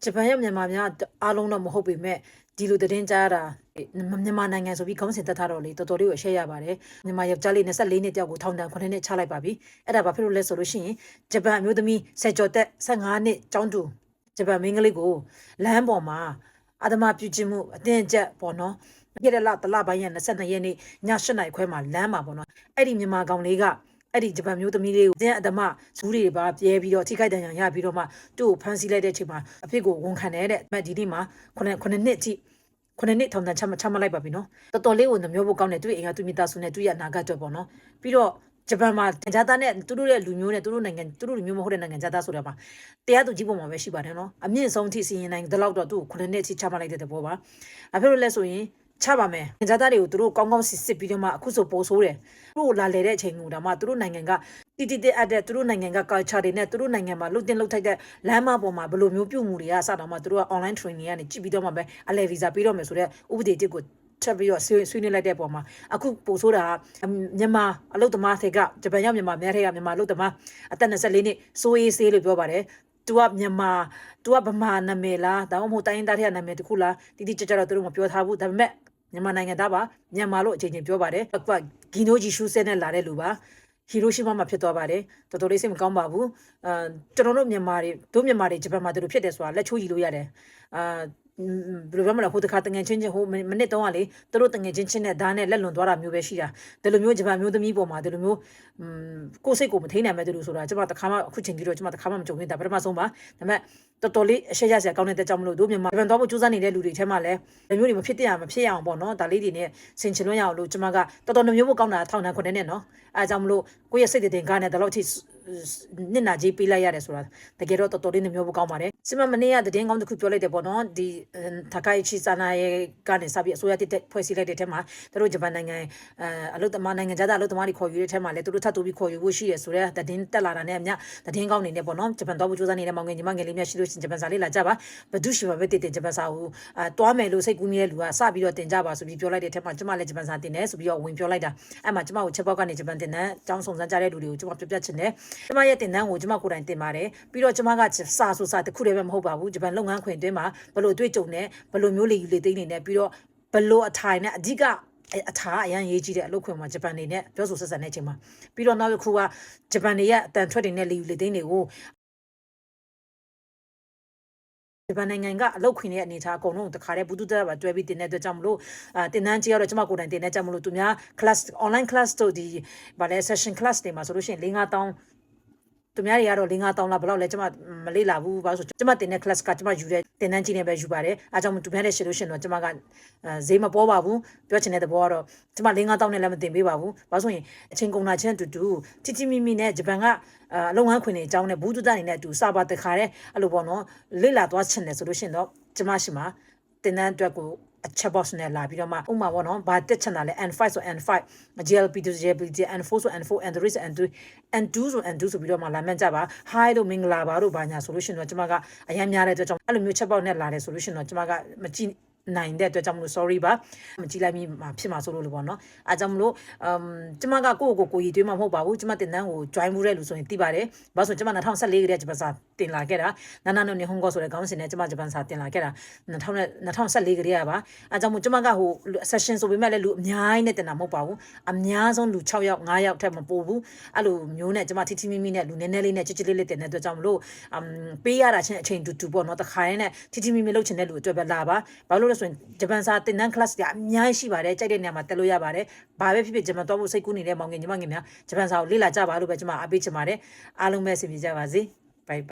ဂျပန်ရဲ့မြန်မာများအားလုံးတော့မဟုတ်ပေမဲ့ဒီလိုသတင်းကြားတာမြန်မာနိုင်ငံဆိုပြီးခေါင်းစဉ်တက်ထားတော့လေတော်တော်လေးကိုအရှက်ရပါတယ်မြန်မာယောက်ျားလေး24နှစ်တယောက်ကိုထောင်ဒဏ်9နှစ်ချလိုက်ပါပြီအဲ့ဒါဘာဖြစ်လို့လဲဆိုလို့ရှိရင်ဂျပန်အမျိုးသမီးဆယ်ကျော်သက်15နှစ်ကျောင်းသူဂျပန်မိန်းကလေးကိုလမ်းပေါ်မှာအာဓမပြုကျင့်မှုအတင်းအကျပ်ပေါ့နော်ပြည့်တဲ့လပိုင်းရက်22ရက်နေ့ည8နာရီခွဲမှာလမ်းမှာပေါ့နော်အဲ့ဒီမြန်မာကောင်လေးကအဲ့ဒီဂျပန်မျိုးသမီးလေးကိုတင်းအဓမ္မဇူးတွေပါပြဲပြီးတော့ထိခိုက်ဒဏ်ရာရပြီးတော့မှသူ့ကိုဖမ်းဆီးလိုက်တဲ့အချိန်မှာအဖြစ်ကိုဝန်ခံတယ်တဲ့ဒီနေ့မှာ9နှစ်အထိ9နှစ်ထောင်ဒဏ်ချမှတ်လိုက်ပါပြီနော်တော်တော်လေးကိုနှမျောဖို့ကောင်းတယ်သူ့အိမ်ကသူ့မိသားစုနဲ့သူ့ရဲ့အနာဂတ်အတွက်ပေါ့နော်ပြီးတော့ဂျပန်မှာဂျာသားနဲ့သူတို့ရဲ့လူမျိုးနဲ့သူတို့နိုင်ငံသူတို့လူမျိုးမဟုတ်တဲ့နိုင်ငံဂျာသားဆိုတာမှာတရားသူကြီးပုံမှာပဲရှိပါတယ်နော်အမြင့်ဆုံးအထိစီရင်နိုင်တဲ့လောက်တော့သူ့ကို9နှစ်အထိချမှတ်လိုက်တဲ့သဘောပါအဖြစ်လို့လဲဆိုရင်ချပါမယ်။ဂျာသားတွေကိုသူတို့ကောင်းကောင်းစစ်ပြီးတော့မှအခုဆိုပိုးဆိုးတယ်။သူတို့လာလေတဲ့အချိန်ကဒါမှသူတို့နိုင်ငံကတိအပ်တဲ့သူတို့နိုင်ငံက culture တွေနဲ့သူတို့နိုင်ငံမှာလှုပ်ထိုက်တဲ့လမ်းမပေါ်မှာဘယ်လိုမျိုးပြုမှုတွေကစတော့မှသူတို့က online training ကနေကြည့်ပြီးတော့မှပဲအလဲဗီဇာပေးတော့မယ်ဆိုတော့ဥပဒေတစ်ကိုချက်ပြီးတော့ဆွေးနွေးလိုက်တဲ့ပုံမှာအခုပို့ဆိုတာမြန်မာအလုပ်သမားတွေကဂျပန်ရောက်မြန်မာများတွေကမြန်မာအလုပ်သမားအသက်24နှစ်စိုးအေးဆေးလို့ပြောပါတယ်။ तू ကမြန်မာ तू ကဗမာနာမည်လားဒါမှမဟုတ်တိုင်းရင်းသားတွေကနာမည်တခုလားတိကျတော့သူတို့မပြောထားဘူးဒါပေမဲ့မြန်မာနိုင်ငံသားပါမြန်မာလို့အချိန်ချင်းပြောပါတယ်။အခုကဂီနိုဂျီရှူးဆဲနဲ့လာတဲ့လူပါဟီရိုရှီမာမှာဖြစ်သွားပါတယ်တော်တော်လေးစိတ်မကောင်းပါဘူးကျွန်တော်တို့မြန်မာတွေဂျပန်မှာတို့ဖြစ်တယ်ဆိုတာလက်ချိုးကြည့်လို့ရတယ်ဘယ်လိုမှမလားဟိုတခါတငယ်ချင်းဟိုမိနစ်တုန်းကလေသူတို့တငယ်ချင်းနဲ့ဓာတ်နဲ့လက်လွန်သွားတာမျိုးပဲရှိတာဒီလိုမျိုးဂျပန်မျိုးသမီးပေါ်မှာဒီလိုမျိုးကိုယ်စိတ်ကိုမထိန်နိုင်မဲ့သူဆိုတာကျွန်မတခါမှအခုချိန်ကြီးတော့ကျွန်မတခါမှမကြုံသေးတာပထမဆုံးပါဒါပေမဲ့တော်တော်လေးအရှက်ရစရာကောင်းတဲ့ကြောင့်မလို့တို့မြန်မာဂျပန်သွားဖို့ကြိုးစားနေတဲ့လူတွေထဲမှာလည်းဒီမျိုးတွေမဖြစ်ရအောင်ပေါ့နော်ဒါလေးတွေနဲ့ဆင်ချင်လွှဲရအောင်လို့ကျွန်မကတော်တော်မျိုးဖို့ကောင်းတာထောင်ထမ်း9နှစ်နော်အဲကြောင့်မလို့ကိုယ့်ရဲ့စိတ်တင်ကားနဲ့ဒါလို့အထိနစ်နာကြီးပေးလိုက်ရတယ်ဆိုတာတကယ်တော့တော်တော်လေးမျိုးဖို့ကောင်းပါတယ်စမမနေ့ကသတင်းကောင်းတစ်ခုပြောလိုက်တယ်ပေါ့နော်ဒီ高市さんရဲ့ကနေစပြီးအစိုးရတစ်ဖွဲ့စည်းလိုက်တဲ့ထဲမှာတို့ဂျပန်နိုင်ငံအလုပ်သမားနိုင်ငံခြားသားအလုပ်သမားတွေခေါ်ယူတဲ့ထဲမှာလည်းတို့ထပ်တူပြီးခေါ်ယူဖို့ရှိရဆိုတဲ့သတင်းတက်လာတာနဲ့အမျှသတင်းကောင်းနေနဲ့ပေါ့နော်ဂျပန်တော့ဘူးစူးစမ်းနေတဲ့မောင်ငယ်ညီမငယ်လေးများရှိလို့ရှင်ဂျပန်စာလေးလာကြပါဘဒုရှိပါပဲတည်ဂျပန်စာကိုတွားမယ်လို့စိတ်ကူးနေတဲ့လူကစပြီးတော့တင်ကြပါဆိုပြီးပြောလိုက်တဲ့ထဲမှာကျမလည်းဂျပန်စာတင်တယ်ဆိုပြီးတော့ဝင်ပြောလိုက်တာအဲ့မှာကျမကိုချက်ပေါက်ကနေဂျပန်တင်တဲ့ကျောင်းစုံစမ်းကြတဲ့လူတွေကိုကျမပြပြချင်တယ်ကျမရဲ့တင်တန်းကိုကျမကိုယ်တိုင်တင်ပါတယ်ပြီးတော့ကျမကစာဆိုစာတစ်ခုတည်းပဲမဟုတ်ပါဘူးဂျပန်လုပ်ငန်းခွင်တွင်းမှာဘလို့အတွေ့အကြုံနဲ့ဘလို့မျိုးလေယူလေသိနေနဲ့ပြီးတော့ဘလို့အထိုင်နဲ့အဓိကအထားအရန်ရေးကြီးတဲ့အလုပ်ခွင်မှာဂျပန်နေနဲ့ပြောဆိုဆက်ဆံတဲ့အချိန်မှာပြီးတော့နောက်တစ်ခုကဂျပန်တွေရဲ့အတန်ထွက်တွေနဲ့လေယူလေသိတွေကိုဂျပန်နိုင်ငံကအလုပ်ခွင်ရဲ့အနေထားအကုန်လုံးတခါတည်းဘူးတူတာပါတွဲပြီးတင်တဲ့အတွက်ကြောင့်မလို့တင်တန်းကြီးကတော့ကျမကိုယ်တိုင်တင်တဲ့ကြောင့်မလို့သူများ class online class တို့ဒီဗာလဲ session class တွေမှာဆိုလို့ရှိရင်4-5တောင်းသူများတွေကတော့4-5တောင်းလားဘယ်လောက်လဲကျမမလေးလာဘူးဘာလို့ဆိုကျမတင်တဲ့ class ကကျမယူတဲ့တင်တန်းကြီးနဲ့ပဲယူပါတယ်အားကြောင့်သူများနဲ့ရှင်းလို့ရှိရင်တော့ကျမကဈေးမပေါ်ပါဘူးပြောချင်တဲ့သဘောကတော့ကျမ4-5တောင်းနဲ့လည်းမတင်ပေးပါဘူးဘာလို့ဆိုရင်အချင်းကုန်တာချင်းတူတီမိမိနဲ့ဂျပန်ကလုပ်ငန်းခွင်တွေအကြောင်းနဲ့ဘူးတူတာနေနဲ့အတူစာပါတခါတဲ့အဲ့လိုပေါ့နော်လေ့လာသွားချင်တယ်ဆိုလို့ရှိရင်တော့ကျမရှိမှာတင်တန်းအတွက်ကိုအချက် box နဲ့လာပြီးတော့မှဥမာပေါ့နော်ဘာတက်ချင်တာလဲ N5 ဆို N5 GLP ဆို GLP N4 ဆို N4 N3 ဆို N3 N2 ဆို N2 ဆိုပြီးတော့မှလာမှန်းကြပါ hi တို့မင်္ဂလာပါတို့ဘာညာဆိုလို့ရှိရင်တော့ကျမကအရင်များတဲ့အတွက်ကြောင့်အဲ့လိုမျိုးချက် box နဲ့လာတယ်ဆိုလို့ရှိရင်တော့ကျမကမကြည့်နိုင်တဲ့အတွက်ကြောင့်မလို့ sorry ပါမကြည့်လိုက်မိမှာဖြစ်မှာဆိုလို့ပေါ့နော်အားကြောင့်မလို့ကျမကကိုရည်တွေးမှာမဟုတ်ပါဘူးကျမတင်တန်းကို join မှုတဲ့လူဆိုရင်သိပါတယ်ဘာလို့ဆိုကျမ2014ကတည်းကဂျပန်စာတင်လာခဲ့တာနာနာနိုနေဟွန်ဂေါဆိုတဲ့ခေါင်းစဉ်နဲ့ကျမဂျပန်စာတင်လာခဲ့တာ2014ကတည်းကပါအားကြောင့်မို့ကျမကဟို session ဆိုပေမဲ့လည်းလူအများကြီးနဲ့တင်တာမဟုတ်ပါဘူးအများဆုံးလူ6ယောက်5ယောက်ထက်မပိုဘူးအဲ့လိုမျိုးနဲ့ကျမထိမိမိနဲ့လူနည်းနည်းလေးနဲ့ချစ်လေးတင်တဲ့အတွက်ကြောင့်မလို့ပေးရတာချင်းအချိန်တူပေါ့နော်တခါရင်နဲ့ထိမိမိလုပ်ချင်တဲ့လူအတွက်ပဲလာပါဘာလို့ဆိုရင်ဂျပန်စာတင်တန်း class တွေအများကြီးရှိပါတယ်ကြိုက်တဲ့နေရာမှာတက်လို့ရပါတယ်ဘာပဲဖြစ်ဖြစ်ဂျပန်သွားဖို့စိတ်ကူးနေတဲ့မောင်ငယ်ညီမငယ်များဂျပန်စာကိုလေ့လာကြပါလို့ပဲကျွန်မအားပေးချင်ပါတယ်အားလုံးပဲဆင်ပြေကြပါစေ bye